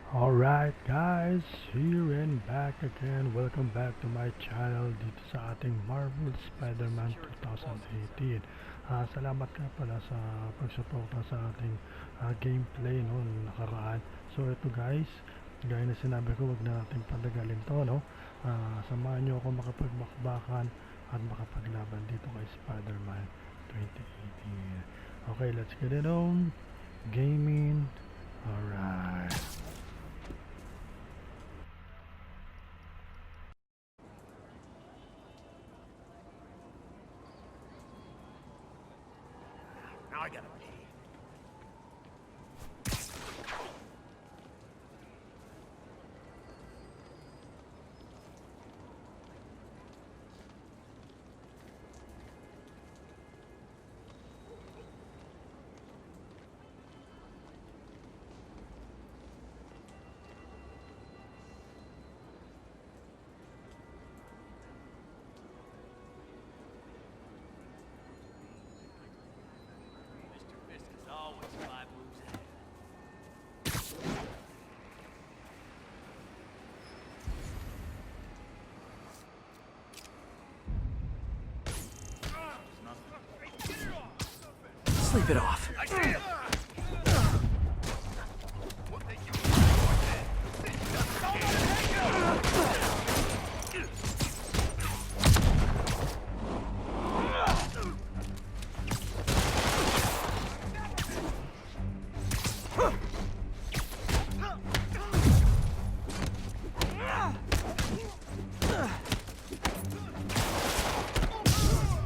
Alright guys, here and back again. Welcome back to my channel dito sa ating Marvel Spider-Man 2018. Salamat ka pala sa pagsuporta sa ating gameplay noon nakaraan. So ito guys, gaya na sinabi ko, wag na natin patagalin to, no? Samahan nyo ako makapagmakbakan at makapaglaban dito kay Spider-Man 2018. Okay, let's get it on. Gaming. Alright. Now I gotta pee. Always 5 moves ahead. Sleep it off. I see him!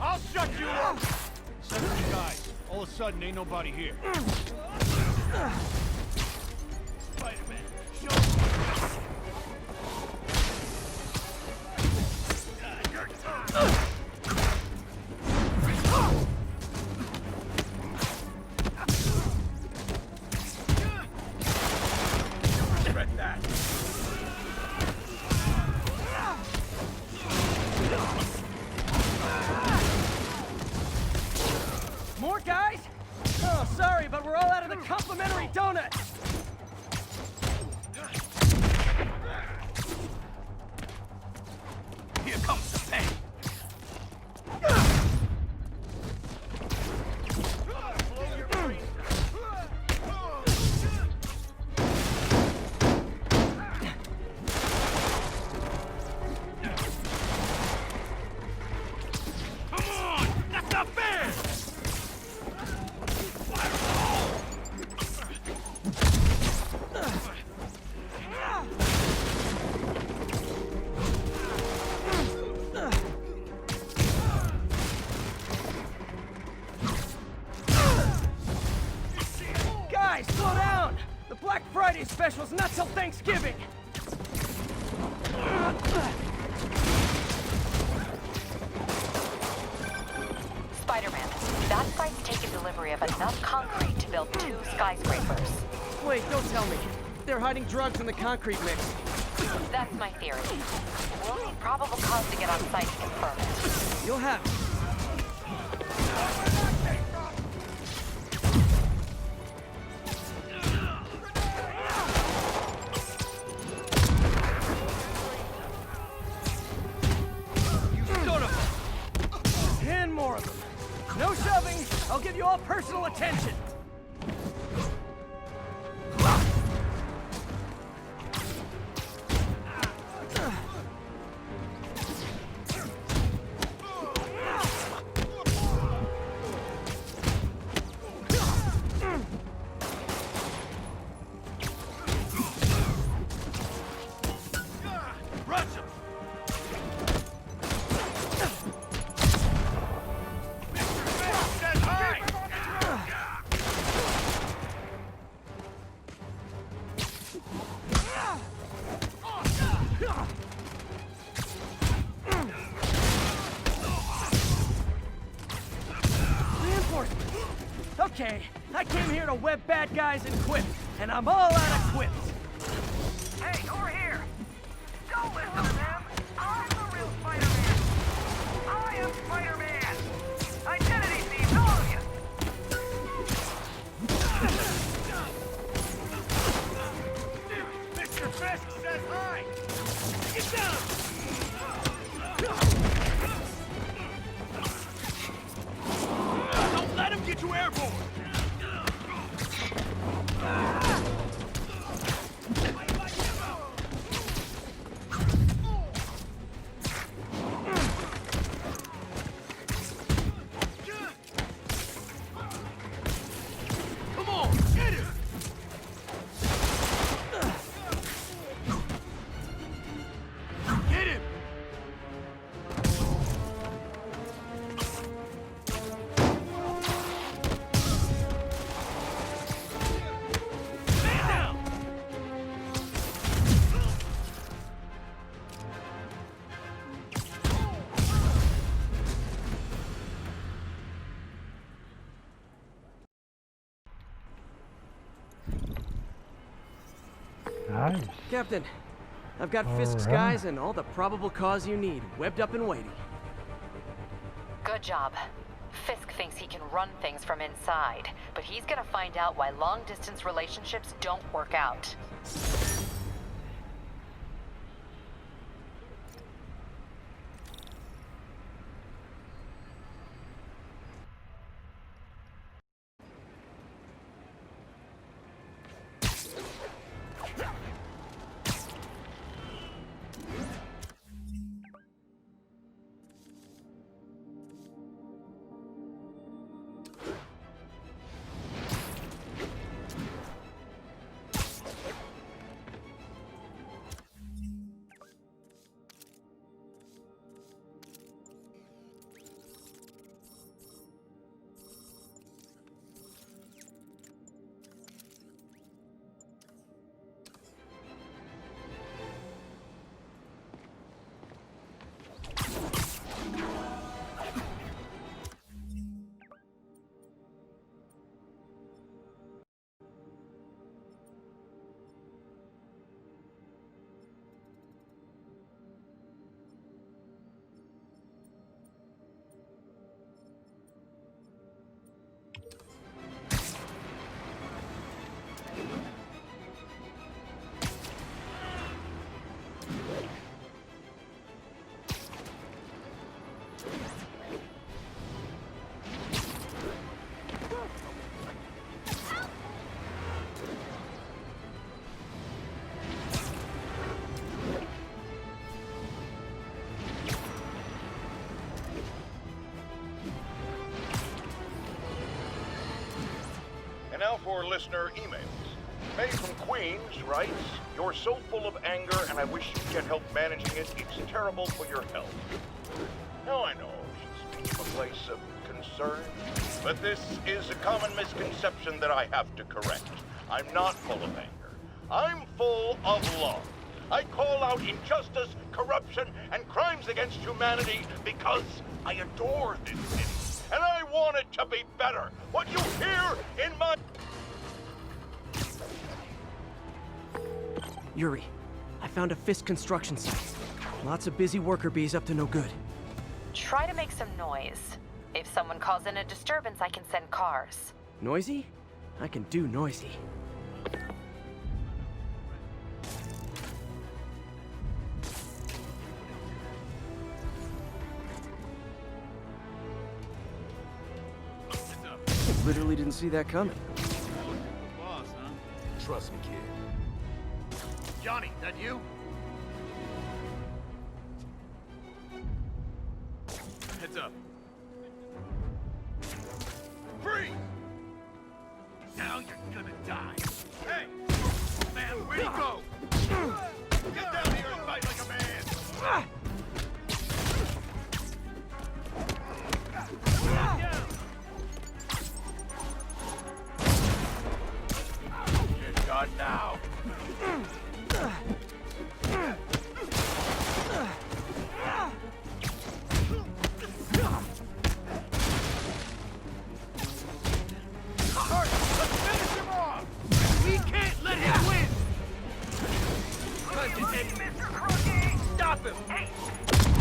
I'll shut you up! 70 guys. All of a sudden, ain't nobody here. Spider-Man, show me. Regret that. More guys? Oh, sorry, but we're all out of the complimentary donuts. Here comes the pain. Come on! That's not fair! Guys, slow down! The Black Friday special's not till Thanksgiving. Spider-Man, that site's taken delivery of enough concrete to build 2 skyscrapers. Wait, don't tell me. They're hiding drugs in the concrete mix. That's my theory. We'll need probable cause to get on site to confirm it. You'll have it. You son of 10 more of them. No shoving. I'll give you all personal attention. Rush him! Says hi! Reinforcements. Okay, I came here to web bad guys and quit, and I'm all out of quips. Hey, over here! Don't listen to them! I'm the real Spider-Man! I am Spider-Man! Identity thieves, all of you! Fisk says hi! Get down! Don't let him get you airborne! Come on, get him! Get him! Man down! Nice. Captain, I've got Fisk's Alright. guys and all the probable cause you need, webbed up and waiting. Good job. Fisk thinks he can run things from inside, but he's gonna find out why long-distance relationships don't work out. And now for listener emails. May from Queens writes, "You're so full of anger and I wish you'd get help managing it. It's terrible for your health." Now I know she's speaking from a place of concern, but this is a common misconception that I have to correct. I'm not full of anger. I'm full of love. I call out injustice, corruption, and crimes against humanity because I adore this city, and I want it to be better. What you hear in my... Yuri, I found a Fisk construction site. Lots of busy worker bees up to no good. Try to make some noise. If someone calls in a disturbance, I can send cars. Noisy? I can do noisy. Literally didn't see that coming. Boss, huh? Trust me, kid. Johnny, that you? Heads up. Freeze! Now you're gonna die. Hey! Man, where'd he go? Get down here and fight like a man! Down! Get God now! Let's finish him off! We can't let him win! Mr. Crooked! Stop him! Hey!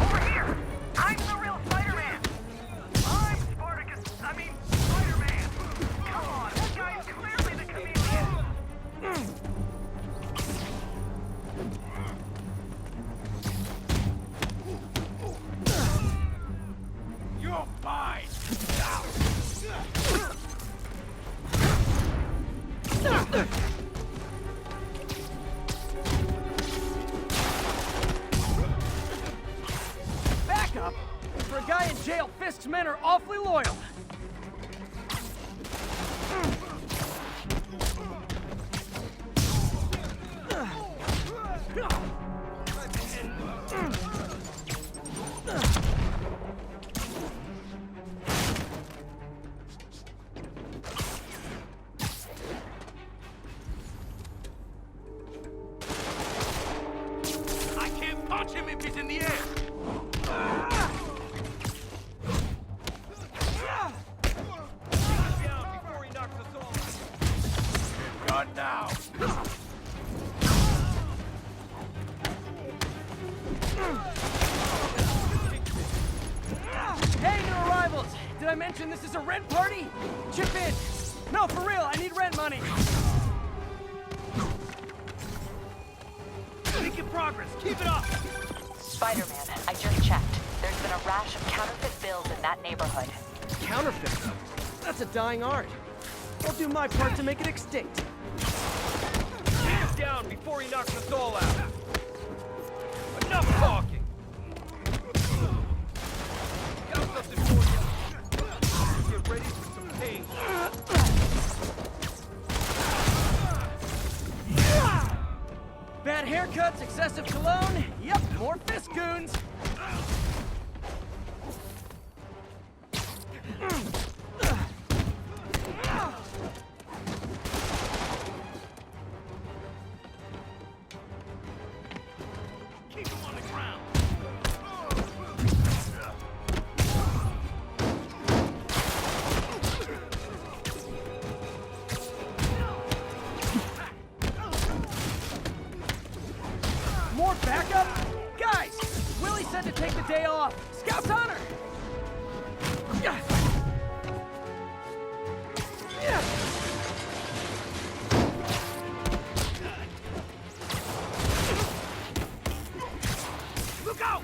Over here! I'm the real Spider-Man! I'm Spartacus... I mean, Spider-Man! Come on, that guy's clearly the chameleon! Fisk's men are awfully loyal. I can't punch him if he's in the air! Down before he knocks us all out. God now! Hey, new arrivals! Did I mention this is a rent party? Chip in! No, for real, I need rent money! Making progress, keep it up! Spider-Man, I just checked. There's been a rash of counterfeit bills in that neighborhood. Counterfeit? That's a dying art. I'll do my part to make it extinct. Take him down before he knocks us all out! Enough talking! Got something for you. Get ready for some pain. Bad haircuts, excessive cologne. Yep, more Fisk goons. Keep him on the ground. More backup? Guys, Willie said to take the day off. Scout's honor! Yeah. Yeah. Look out!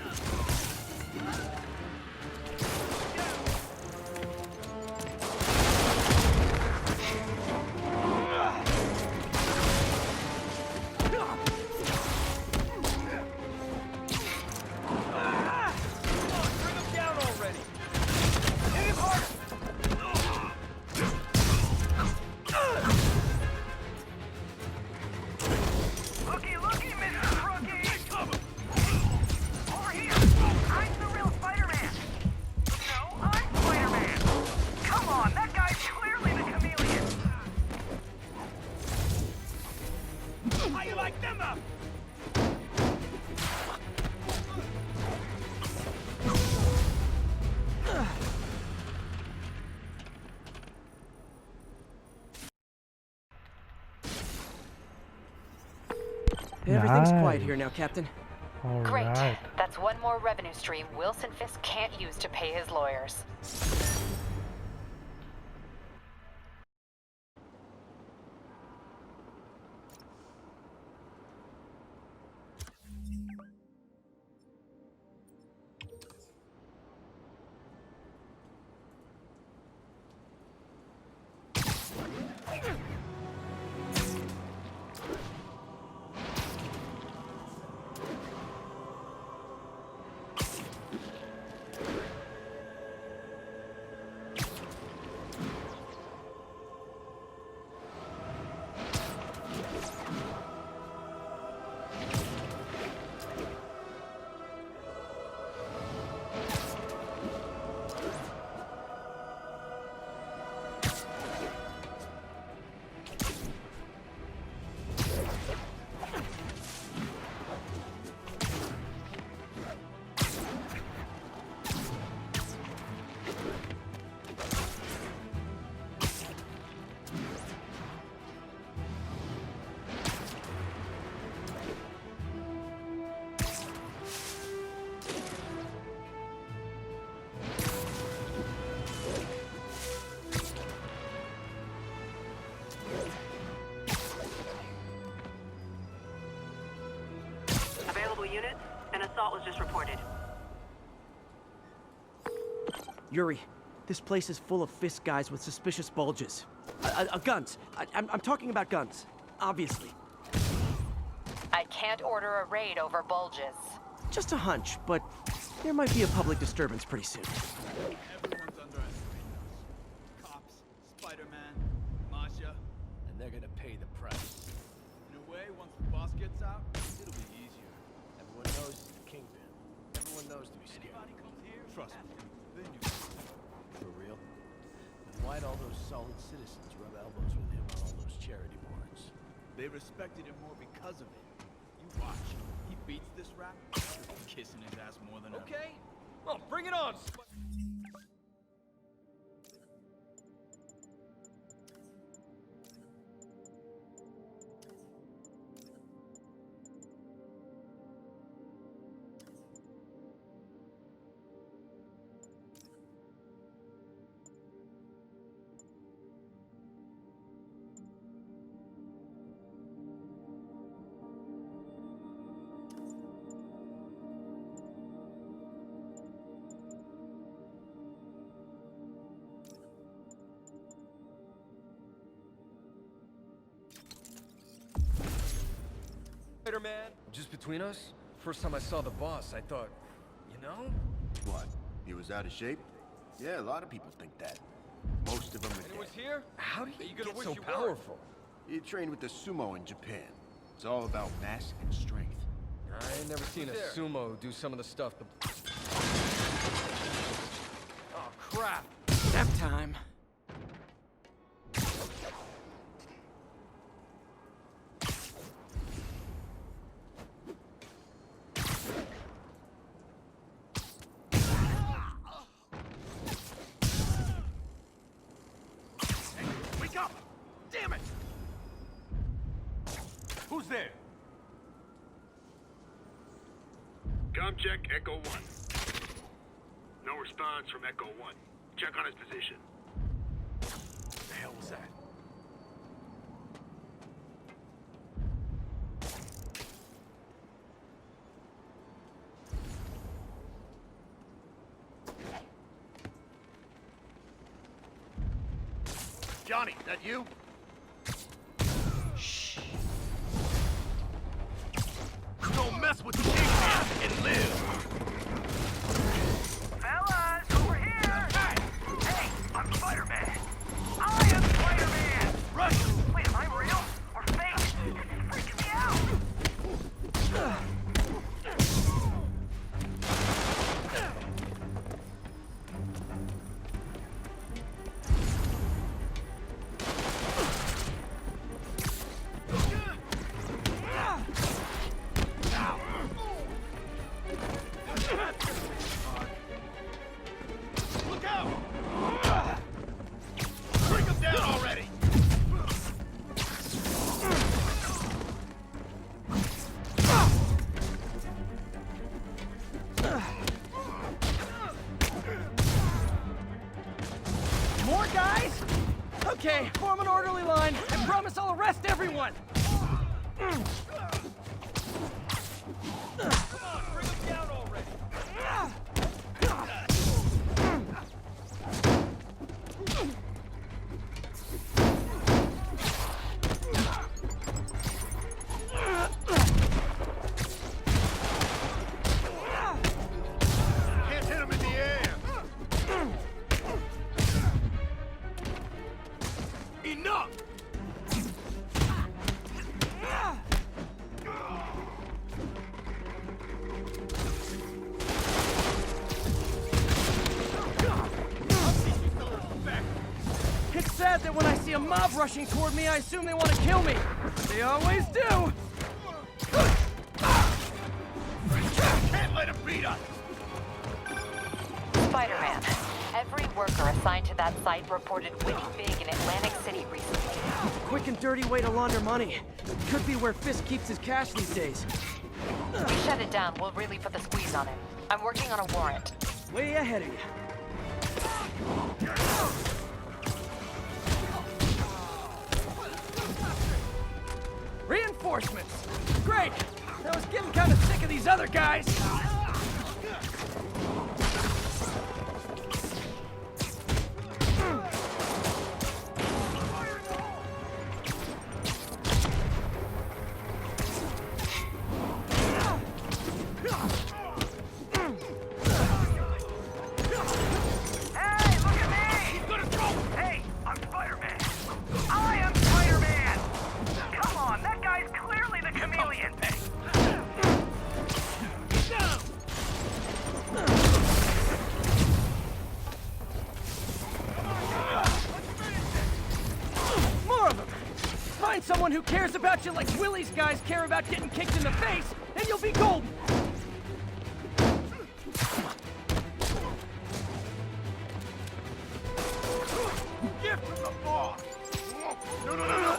Bring him down already! Hit him harder! Looky, looky, Mr. Rookie! Cover! Over here! I'm the real Spider-Man! No, I'm Spider-Man! Come on, that guy's clearly the chameleon! How you like them up? Everything's Nice. quiet here now, Captain. Great. Alright. That's one more revenue stream Wilson Fisk can't use to pay his lawyers. unit. An assault was just reported. Yuri, this place is full of Fisk guys with suspicious bulges. Guns. I'm talking about guns. Obviously. I can't order a raid over bulges. Just a hunch, but There might be a public disturbance pretty soon. Everyone's underestimating us. Cops, Spider-Man, Masha, and they're gonna pay the price. In a way, once the boss gets out, it'll be easier. Everyone knows he's the kingpin. Everyone knows to be scared. Anybody comes here, trust me, they knew. For real? Then why'd all those solid citizens rub elbows with him on all those charity boards? They respected him more because of it. You watch. He beats this rat, kissing his ass more than ever. Okay, well, bring it on. Spider-Man. Just between us, first time I saw the boss, I thought, you know? What? He was out of shape? Yeah, a lot of people think that. Most of them are Anyone's dead. here? How do you get so you powerful? He trained with the sumo in Japan. It's all about mass and strength. I ain't never seen a sumo do some of the stuff the... Oh, crap. Nap time. Wake up! Damn it! Who's there? Com check, Echo 1. No response from Echo 1. Check on his position. The hell was that? Johnny, that you? Don't mess with the kingpin and live! Fellas, over here! Hey, I'm Spider-Man! I am Spider-Man! Rush! Wait, am I real? Or fake? This is freaking me out! Look out! Bring him down already! More guys? Okay, form an orderly line. I promise I'll arrest everyone. Come on, bring him down already! Can't hit him in the air! Enough! It's sad that when I see a mob rushing toward me, I assume they want to kill me. They always do. Can't let him beat us! Spider-Man. Every worker assigned to that site reported winning big in Atlantic City recently. Quick and dirty way to launder money. Could be where Fisk keeps his cash these days. We shut it down, we'll really put the squeeze on him. I'm working on a warrant. Way ahead of you. Reinforcements! Great! I was getting kind of sick of these other guys! cares about you like Willie's guys care about getting kicked in the face, and you'll be golden! Gift from the boss! No, no, no, no!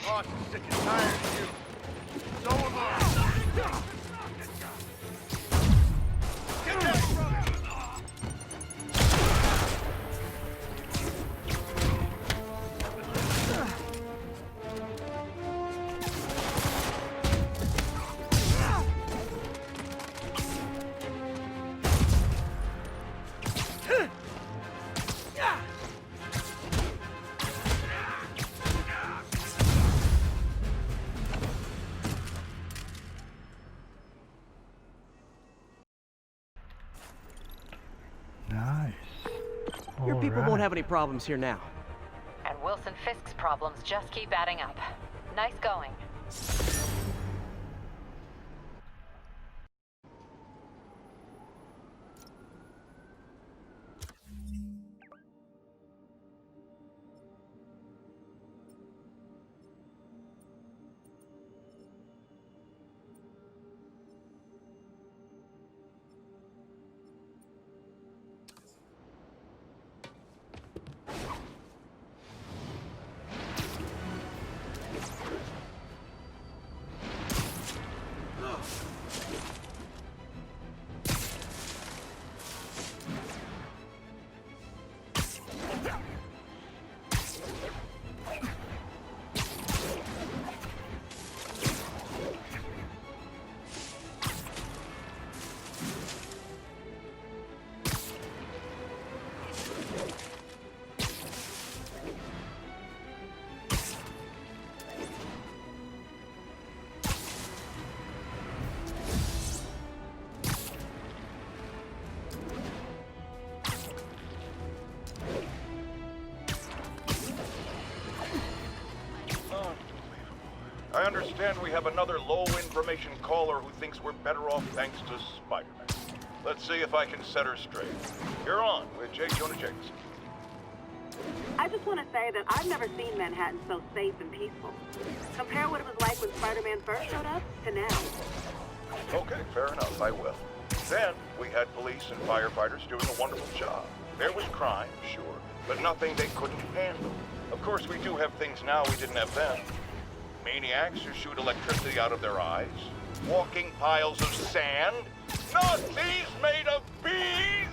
Boss is sick and tired of you. So am I. Get that from him! Nice. Your people won't have any problems here now. And Wilson Fisk's problems just keep adding up. Nice going. I understand we have another low-information caller who thinks we're better off thanks to Spider-Man. Let's see if I can set her straight. You're on with J. Jonah Jameson. I just want to say that I've never seen Manhattan so safe and peaceful. Compare what it was like when Spider-Man first showed up to now. Okay, fair enough, I will. Then, we had police and firefighters doing a wonderful job. There was crime, sure, but nothing they couldn't handle. Of course, we do have things now we didn't have then. Maniacs who shoot electricity out of their eyes, walking piles of sand, Nazis made of bees!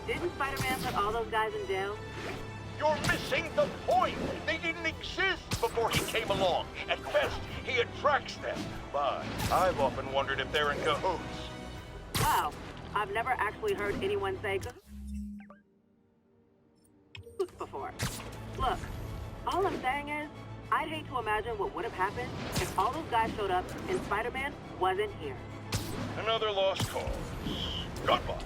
Didn't Spider-Man put all those guys in jail? You're missing the point! They didn't exist before he came along. At best, he attracts them. But I've often wondered if they're in cahoots. Wow, I've never actually heard anyone say cahoots before. Look, all I'm saying is, I'd hate to imagine what would have happened if all those guys showed up and Spider-Man wasn't here. Another lost cause. Goodbye.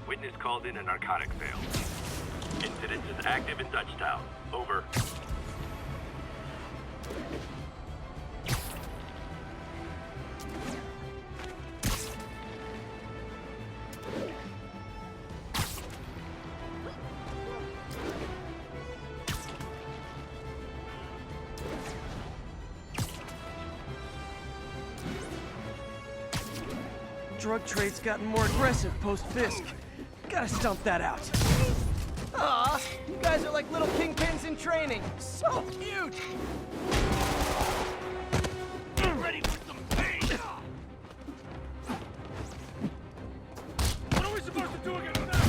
Witness called in a narcotic sale. Incident is active in Dutchtown. Over. Drug trade's gotten more aggressive post-Fisk. Gotta stomp that out. Aw, you guys are like little kingpins in training. So cute! Ready for some pain! What are we supposed to do against that?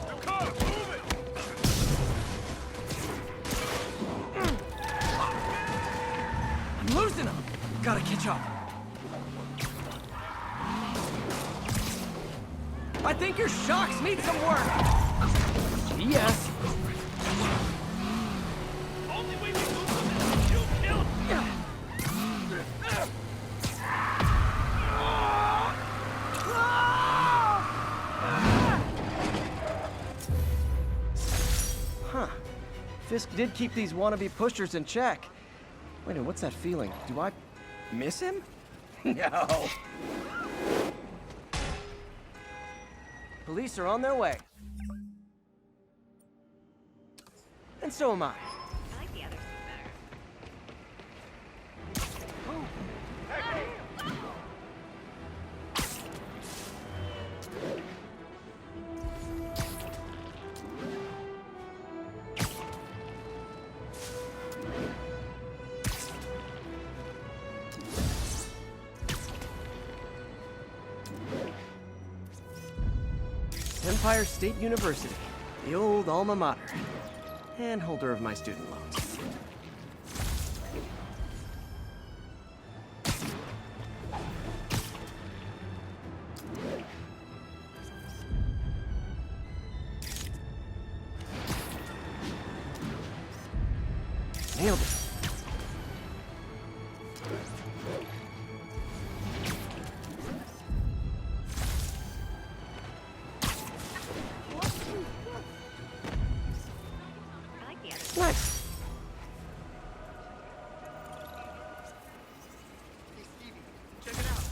The car, move it! I'm losing them. Gotta catch up. I think your shocks need some work. Yes. Only way we move them is you kill him. Huh. Fisk did keep these wannabe pushers in check. Wait a minute, what's that feeling? Do I miss him? No. Police are on their way. And so am I. I like the others Empire State University, the old alma mater, and holder of my student loans. Nailed it. Nice. Hey, Stevie, check it out.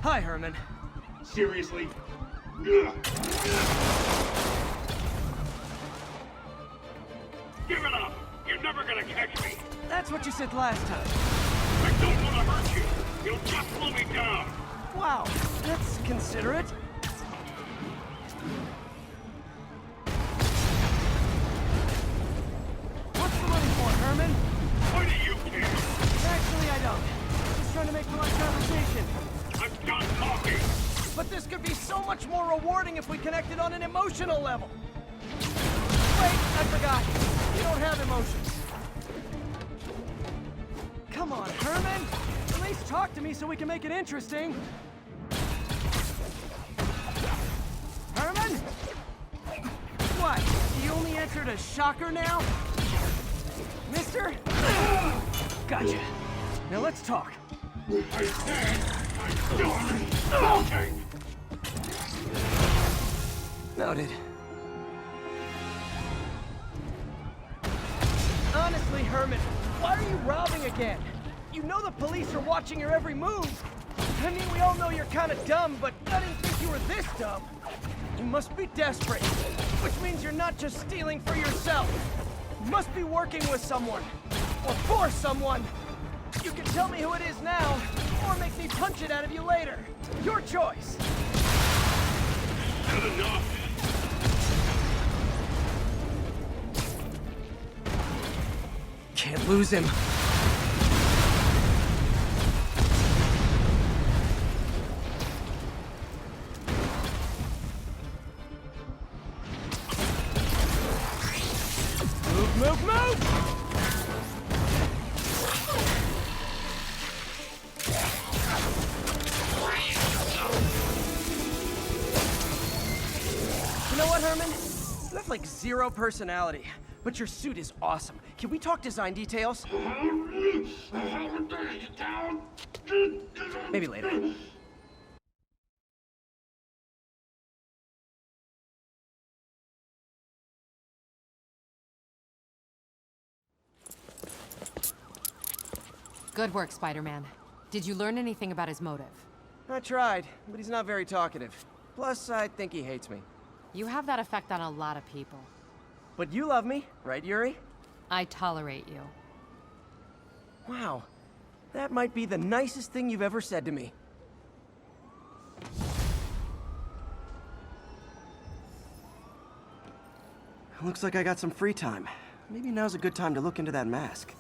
Hi, Herman. Seriously? Give it up! You're never gonna catch me! That's what you said last time. I don't want to hurt you! You'll just slow me down! Wow, that's considerate. What's the money for, Herman? Why do you care? Actually, I don't. Just trying to make polite conversation. I'm done talking! But this could be so much more rewarding if we connected on an emotional level. Wait, I forgot. You don't have emotions. Come on, Herman. At least talk to me so we can make it interesting. Herman? What? You only answered a shocker now? Mister? Gotcha. Now let's talk. I said I'm done talking! Noted. Honestly, Herman, why are you robbing again? You know the police are watching your every move. I mean, we all know you're kind of dumb, but I didn't think you were this dumb. You must be desperate, which means you're not just stealing for yourself. You must be working with someone, or for someone. You can tell me who it is now, or make me punch it out of you later. Your choice. Good enough! Can't lose him. Move, move, move! know what, Herman? You have like zero personality, but your suit is awesome. Can we talk design details? Maybe later. Good work, Spider-Man. Did you learn anything about his motive? I tried, but he's not very talkative. Plus, I think he hates me. You have that effect on a lot of people. But you love me, right, Yuri? I tolerate you. Wow. That might be the nicest thing you've ever said to me. Looks like I got some free time. Maybe now's a good time to look into that mask.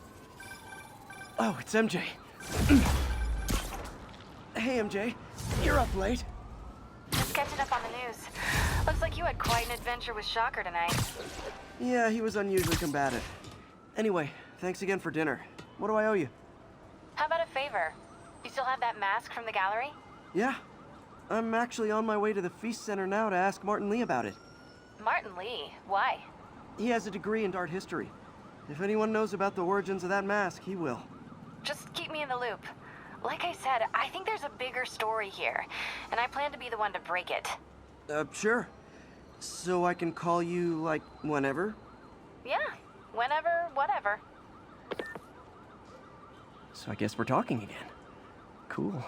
Oh, it's MJ. Hey, MJ. You're up late. Just catching up on the news. Looks like you had quite an adventure with Shocker tonight. Yeah, he was unusually combative. Anyway, thanks again for dinner. What do I owe you? How about a favor? You still have that mask from the gallery? Yeah. I'm actually on my way to the Feast Center now to ask Martin Lee about it. Martin Lee? Why? He has a degree in art history. If anyone knows about the origins of that mask, he will. Just keep me in the loop. Like I said, I think there's a bigger story here, and I plan to be the one to break it. Sure. So I can call you, like, whenever? Yeah, whenever, whatever. So I guess we're talking again. Cool.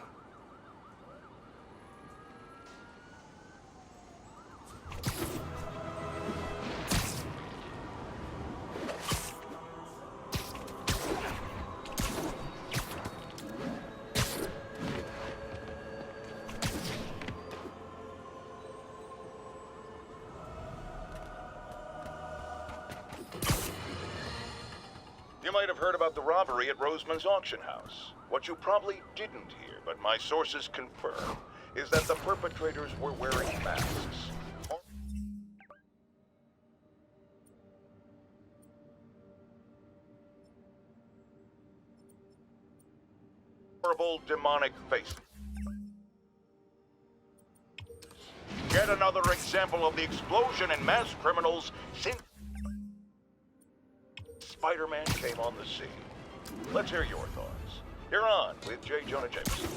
You might have heard about the robbery at Roseman's auction house. What you probably didn't hear, but my sources confirm, is that the perpetrators were wearing masks. Horrible demonic faces. Yet another example of the explosion in mass criminals since Spider-Man came on the scene. Let's hear your thoughts. You're on with J. Jonah Jameson.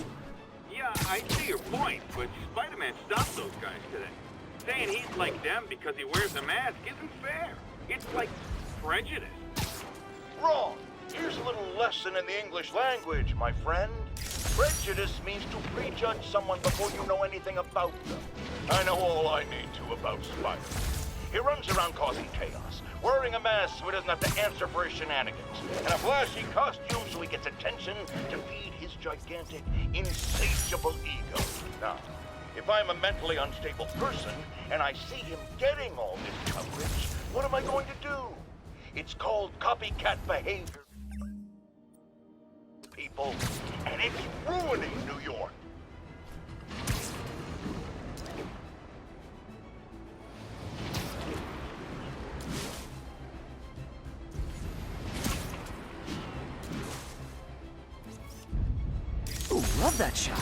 Yeah, I see your point, but Spider-Man stopped those guys today. Saying he's like them because he wears a mask isn't fair. It's like prejudice. Wrong. Here's a little lesson in the English language, my friend. Prejudice means to prejudge someone before you know anything about them. I know all I need to about Spider-Man. He runs around causing chaos, wearing a mask so he doesn't have to answer for his shenanigans, and a flashy costume so he gets attention to feed his gigantic, insatiable ego. Now, if I'm a mentally unstable person and I see him getting all this coverage, what am I going to do? It's called copycat behavior, people, and it's ruining New York. Ooh, love that shot.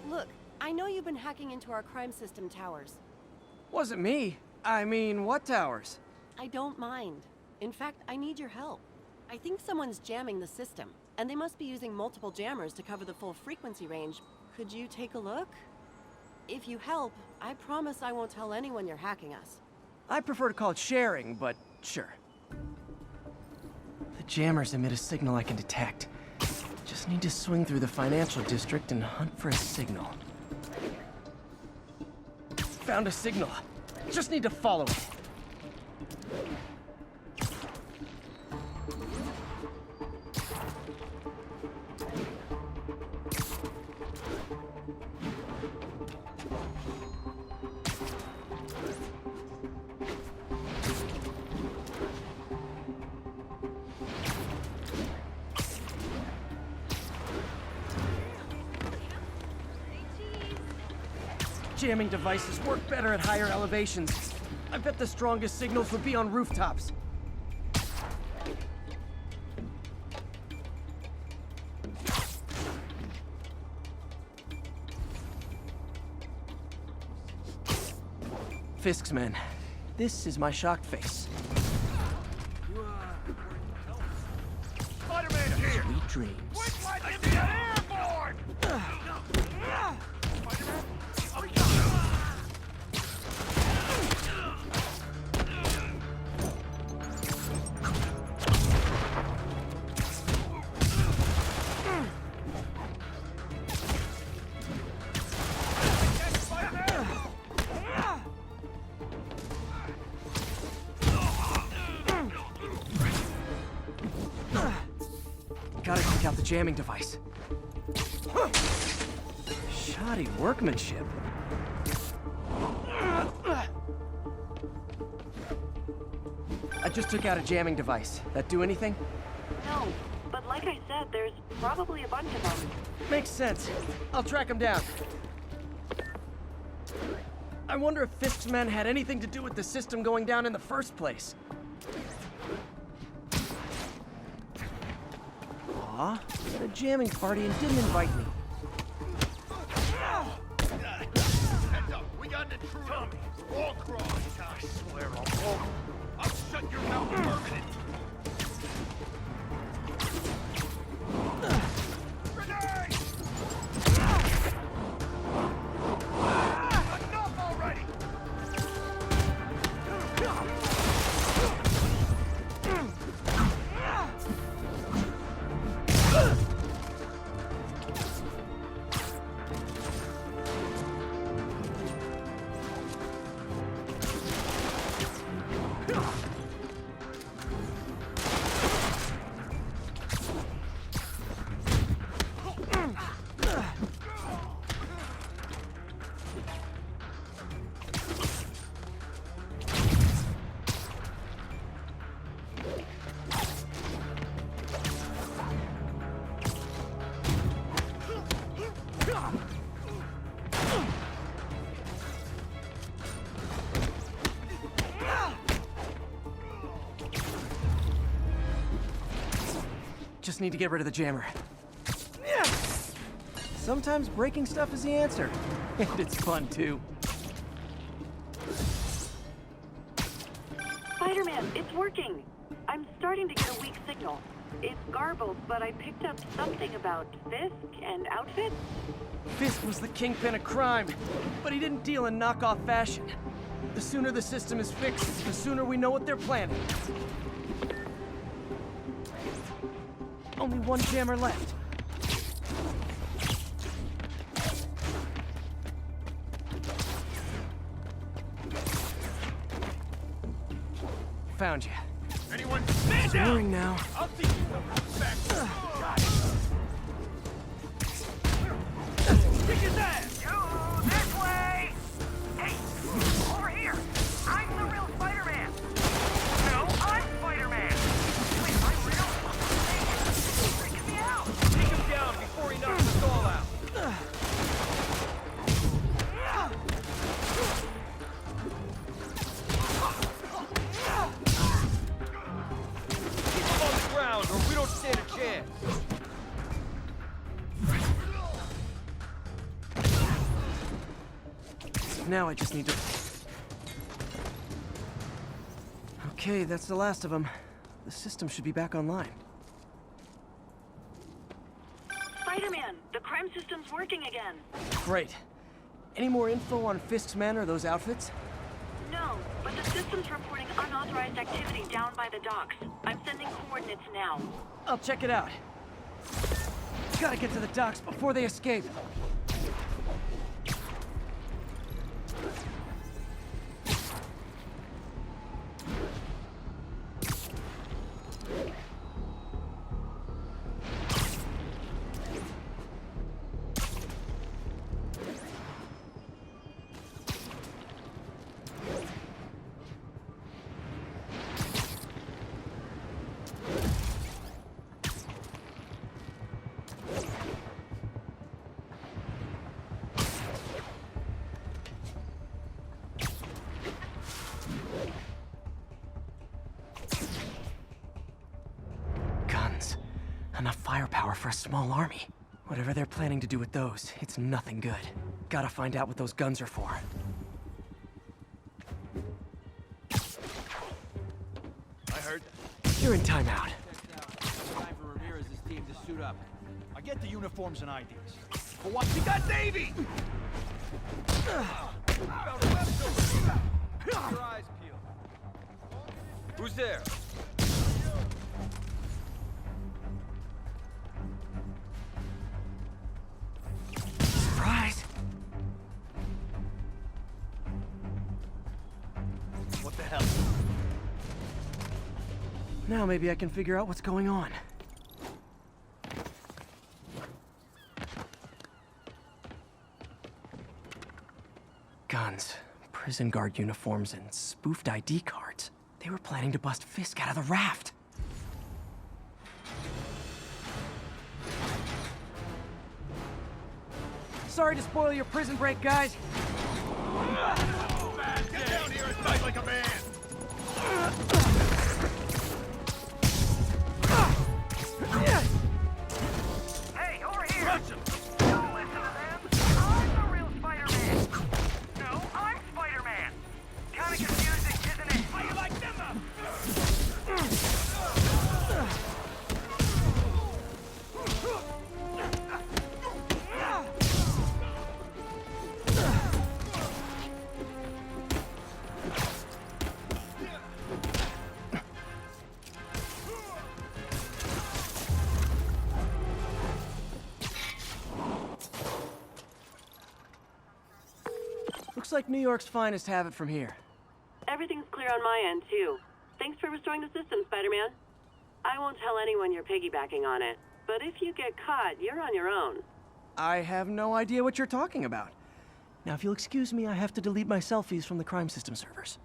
Look, I know you've been hacking into our crime system towers. Wasn't me. I mean, what towers? I don't mind. In fact, I need your help. I think someone's jamming the system, and they must be using multiple jammers to cover the full frequency range. Could you take a look? If you help, I promise I won't tell anyone you're hacking us. I prefer to call it sharing, but sure. The jammers emit a signal I can detect. Just need to swing through the financial district and hunt for a signal. Found a signal. Just need to follow it. Jamming devices work better at higher elevations. I bet the strongest signals would be on rooftops. Fisk's men, this is my shocked face. Spider-Man here! Sweet dreams. Quick, let him get airborne! Gotta take out the jamming device. Shoddy workmanship. I just took out a jamming device. That do anything? No, but like I said, there's probably a bunch of them. Makes sense. I'll track him down. I wonder if Fisk's men had anything to do with the system going down in the first place. Aw, a jamming party and didn't invite me. Heads up, we got an intruder. Tommy, all cross. I swear I'll shut your mouth permanently. Grenade! Enough already! Just need to get rid of the jammer. Sometimes breaking stuff is the answer. And it's fun, too. Spider-Man, it's working. I'm starting to get a weak signal. It's garbled, but I picked up something about Fisk and outfits. Fisk was the kingpin of crime, but he didn't deal in knockoff fashion. The sooner the system is fixed, the sooner we know what they're planning. Only one jammer left. Found you. Anyone stand down! Snoring now. I'll teach you some respect. Got it. Kick his ass! You, this way! Hey, over here! I'm the real Spider-Man! No, I'm Spider-Man! Wait, I'm real? It's freaking me out! Take him down before he knocks us all out. Keep him on the ground or we don't stand a chance. Now I just need to... Okay, that's the last of them. The system should be back online. Spider-Man, the crime system's working again. Great. Any more info on Fisk's men or those outfits? No, but the system's reporting unauthorized activity down by the docks. I'm sending coordinates now. I'll check it out. Gotta get to the docks before they escape. Enough firepower for a small army. Whatever they're planning to do with those, it's nothing good. Gotta find out what those guns are for. I heard You're in timeout. time for Ramirez's team to suit up. I get the uniforms and IDs. But what? We got Navy! Your eyes peeled. Who's there? Surprise! What the hell? Now maybe I can figure out what's going on. Guns, prison guard uniforms, and spoofed ID cards. They were planning to bust Fisk out of the raft. Sorry to spoil your prison break, guys. Get down here and fight like a man! Hey, over here! Don't listen to them! I'm the real Spider-Man! No, I'm Spider-Man! Kinda confusing, isn't it? How you like them up? Looks like New York's finest have it from here. Everything's clear on my end, too. Thanks for restoring the system, Spider-Man. I won't tell anyone you're piggybacking on it, but if you get caught, you're on your own. I have no idea what you're talking about. Now, if you'll excuse me, I have to delete my selfies from the crime system servers.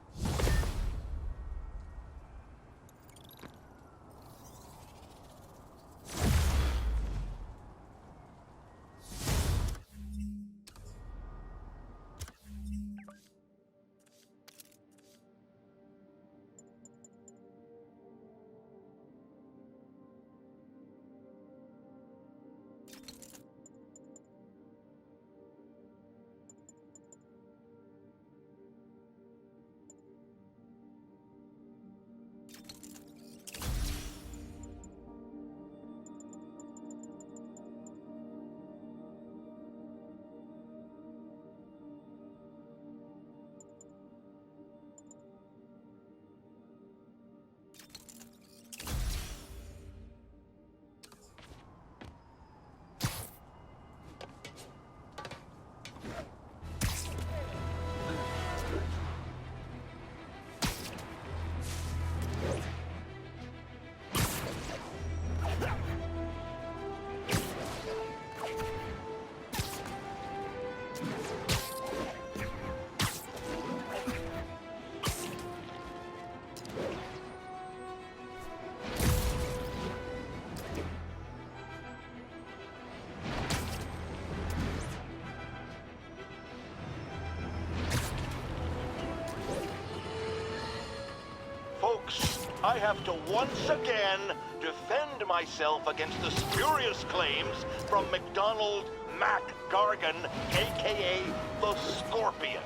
Folks, I have to once again defend myself against the spurious claims from McDonald Mac Gargan, aka the Scorpion.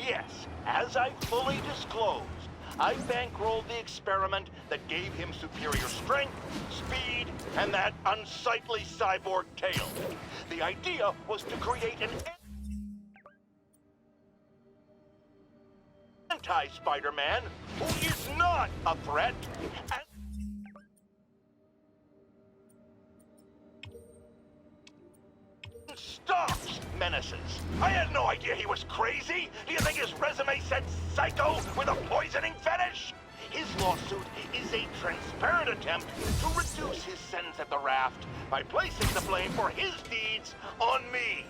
Yes, as I fully disclosed, I bankrolled the experiment that gave him superior strength, speed, and that unsightly cyborg tail. The idea was to create an anti-Spider-Man who is not a threat. And stops menaces. I had no idea he was crazy. Do you think his resume said psycho with a poisoning fetish? His lawsuit is a transparent attempt to reduce his sentence at the raft by placing the blame for his deeds on me.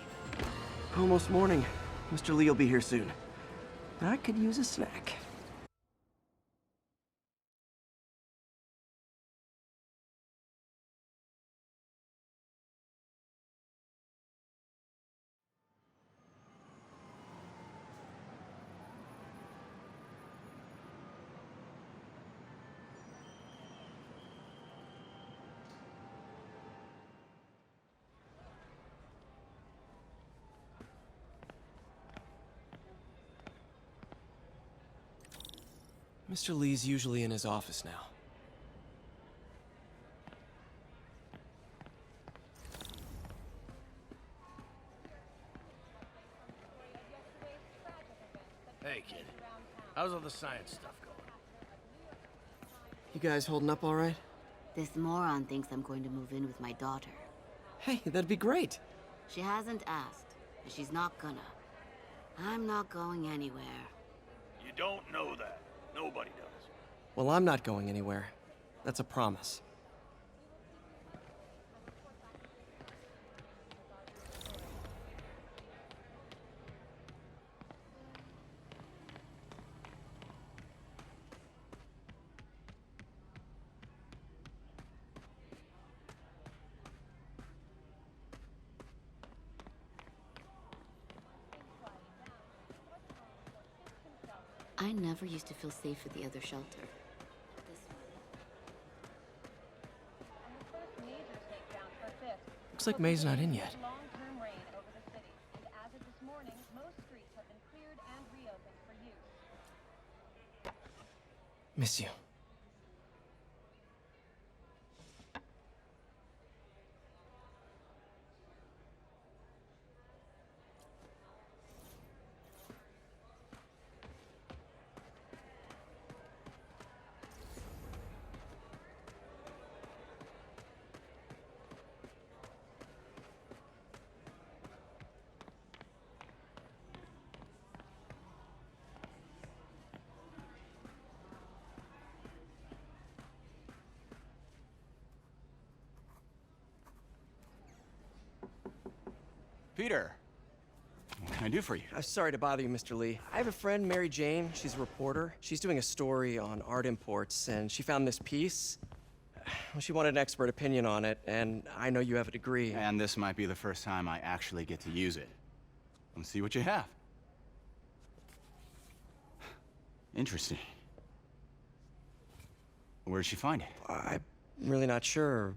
Almost morning. Mr. Lee will be here soon. I could use a snack. Mr. Lee's usually in his office now. Hey, kid. How's all the science stuff going? You guys holding up all right? This moron thinks I'm going to move in with my daughter. Hey, that'd be great. She hasn't asked, and she's not gonna. I'm not going anywhere. You don't know that. Nobody does. Well, I'm not going anywhere. That's a promise. I never used to feel safe at the other shelter. Looks like May's not in yet. Long-term rain over the city, and as of this morning, most streets have been cleared and reopened for use. Miss you. Peter, what can I do for you? Sorry to bother you, Mr. Lee. I have a friend, Mary Jane. She's a reporter. She's doing a story on art imports, and she found this piece. Well, she wanted an expert opinion on it, and I know you have a degree. And this might be the first time I actually get to use it. Let's see what you have. Interesting. Where did she find it? I'm really not sure.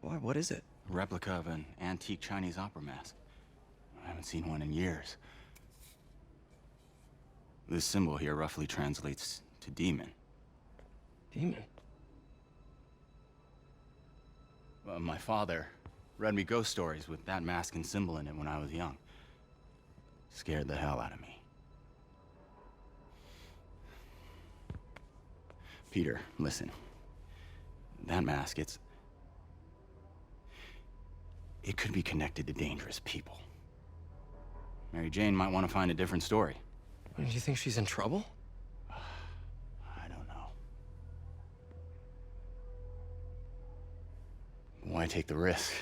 What is it? A replica of an antique Chinese opera mask. I haven't seen one in years. This symbol here roughly translates to demon. Demon? Well, my father read me ghost stories with that mask and symbol in it when I was young. Scared the hell out of me. Peter, listen. That mask, it could be connected to dangerous people. Mary Jane might want to find a different story. Do you think she's in trouble? I don't know. Why take the risk?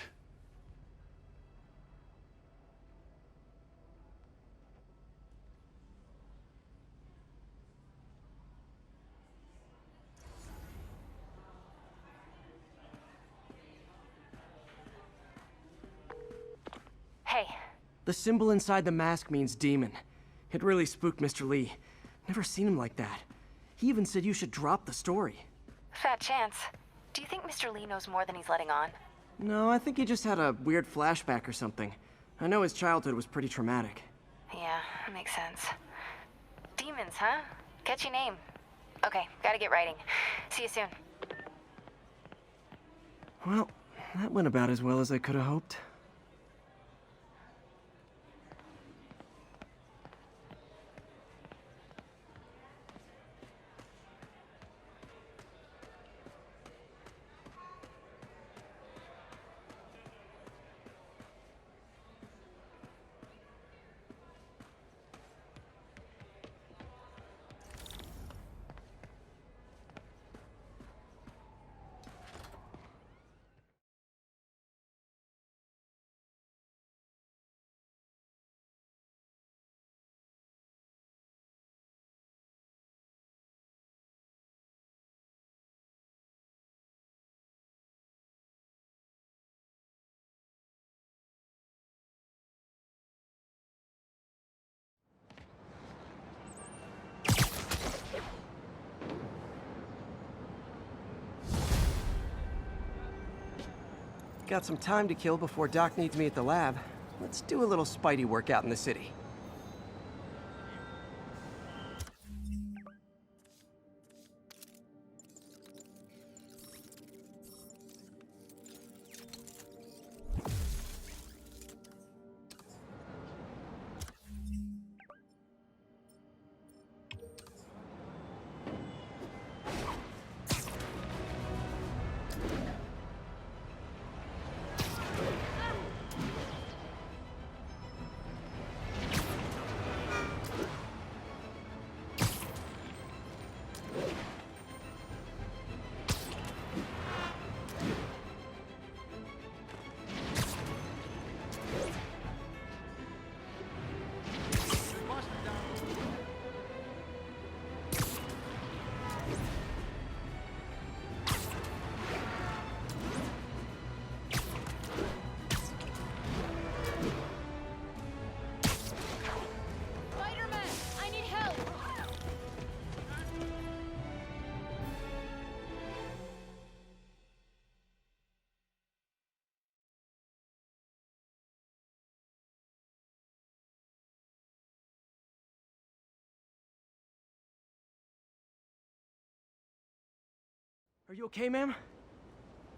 Hey. The symbol inside the mask means demon. It really spooked Mr. Lee. Never seen him like that. He even said you should drop the story. Fat chance. Do you think Mr. Lee knows more than he's letting on? No, I think he just had a weird flashback or something. I know his childhood was pretty traumatic. Yeah, that makes sense. Demons, huh? Catchy name. Okay, gotta get writing. See you soon. Well, that went about as well as I could have hoped. got some time to kill before Doc needs me at the lab. Let's do a little Spidey workout in the city. Are you okay, ma'am?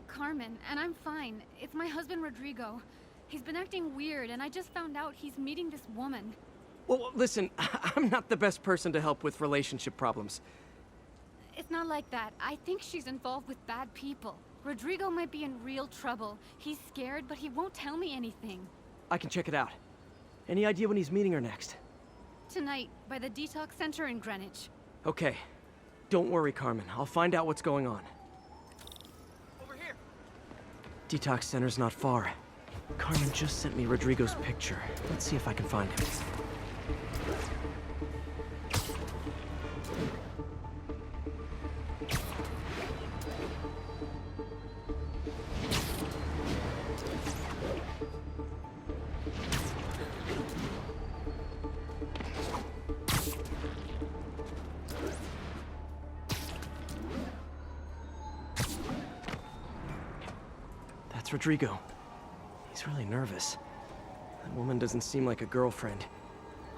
Carmen, and I'm fine. It's my husband, Rodrigo. He's been acting weird, and I just found out he's meeting this woman. Well, listen, I'm not the best person to help with relationship problems. It's not like that. I think she's involved with bad people. Rodrigo might be in real trouble. He's scared, but he won't tell me anything. I can check it out. Any idea when he's meeting her next? Tonight, by the detox center in Greenwich. Okay. Don't worry, Carmen. I'll find out what's going on. Over here. Detox center's not far. Carmen just sent me Rodrigo's picture. Let's see if I can find him. Rodrigo. He's really nervous. That woman doesn't seem like a girlfriend.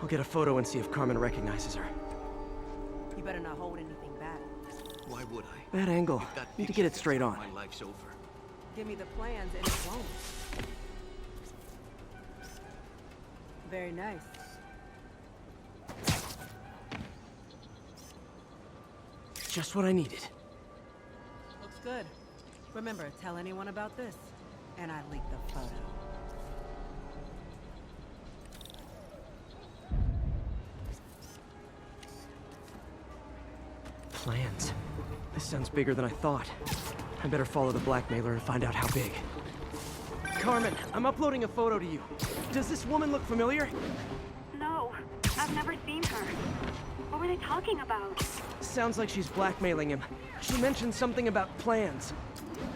I'll get a photo and see if Carmen recognizes her. You better not hold anything back. Why would I? Bad angle. Need to get it straight on. My life's over. Give me the plans and it won't. Very nice. Just what I needed. Looks good. Remember, tell anyone about this. And I leaked the photo. Plans. This sounds bigger than I thought. I better follow the blackmailer and find out how big. Carmen, I'm uploading a photo to you. Does this woman look familiar? No, I've never seen her. What were they talking about? Sounds like she's blackmailing him. She mentioned something about plans.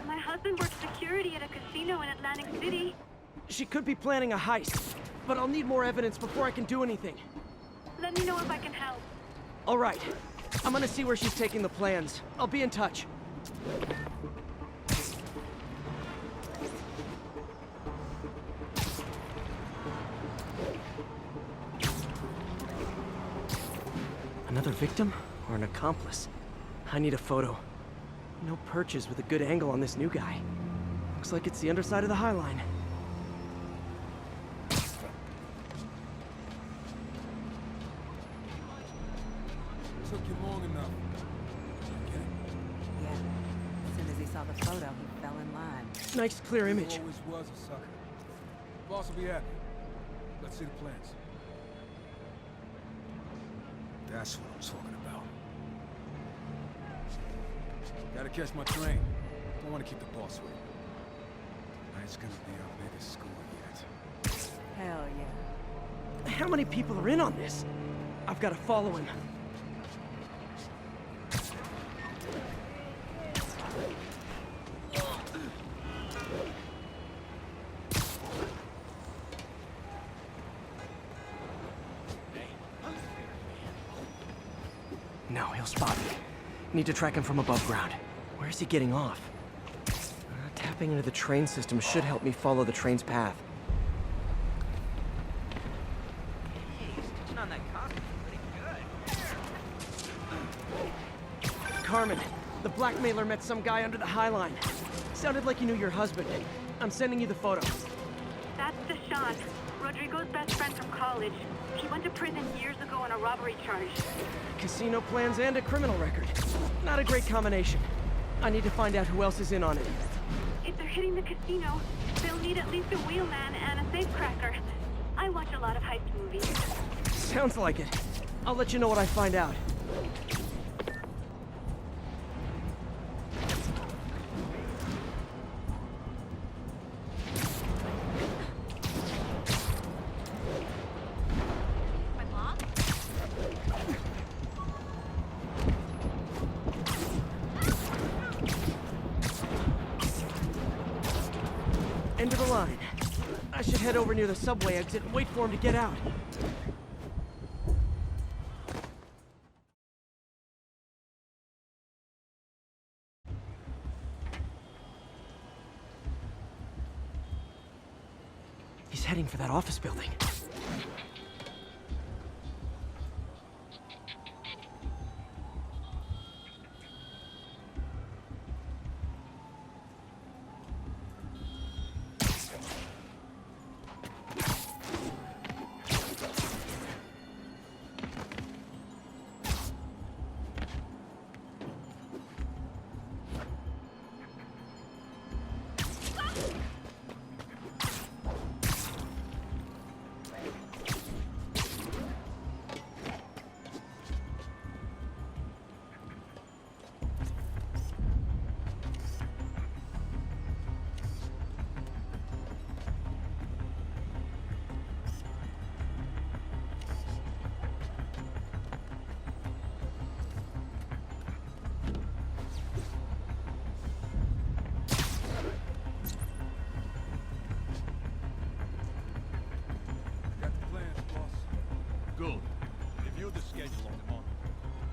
My husband works security at a casino in Atlantic City. She could be planning a heist, but I'll need more evidence before I can do anything. Let me know if I can help. All right. I'm gonna see where she's taking the plans. I'll be in touch. Another victim or an accomplice? I need a photo. No perches with a good angle on this new guy. Looks like it's the underside of the High Line. Took you long enough. Get it? Yeah. As soon as he saw the photo, he fell in line. Nice clear image. You always was a sucker. Boss will be happy. Let's see the plans. That's what I'm talking about. Gotta catch my train. Don't want to keep the boss waiting. Tonight's gonna be our biggest score yet. Hell yeah. How many people are in on this? I've got to follow him. No, he'll spot me. Need to track him from above ground. Where's he getting off? Tap Tapping into the train system should help me follow the train's path. Hey, stitching on that costume is pretty good. Carmen, the blackmailer met some guy under the High Line. Sounded like he knew your husband. I'm sending you the photo. That's Deshaun, Rodrigo's best friend from college. He went to prison years ago on a robbery charge. Casino plans and a criminal record. Not a great combination. I need to find out who else is in on it. If they're hitting the casino, they'll need at least a wheelman and a safecracker. I watch a lot of heist movies. Sounds like it. I'll let you know what I find out. End of the line. I should head over near the subway exit and wait for him to get out. He's heading for that office building. Good. Review the schedule on the monitor.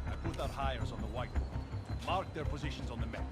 I put our hires on the whiteboard. Mark their positions on the map.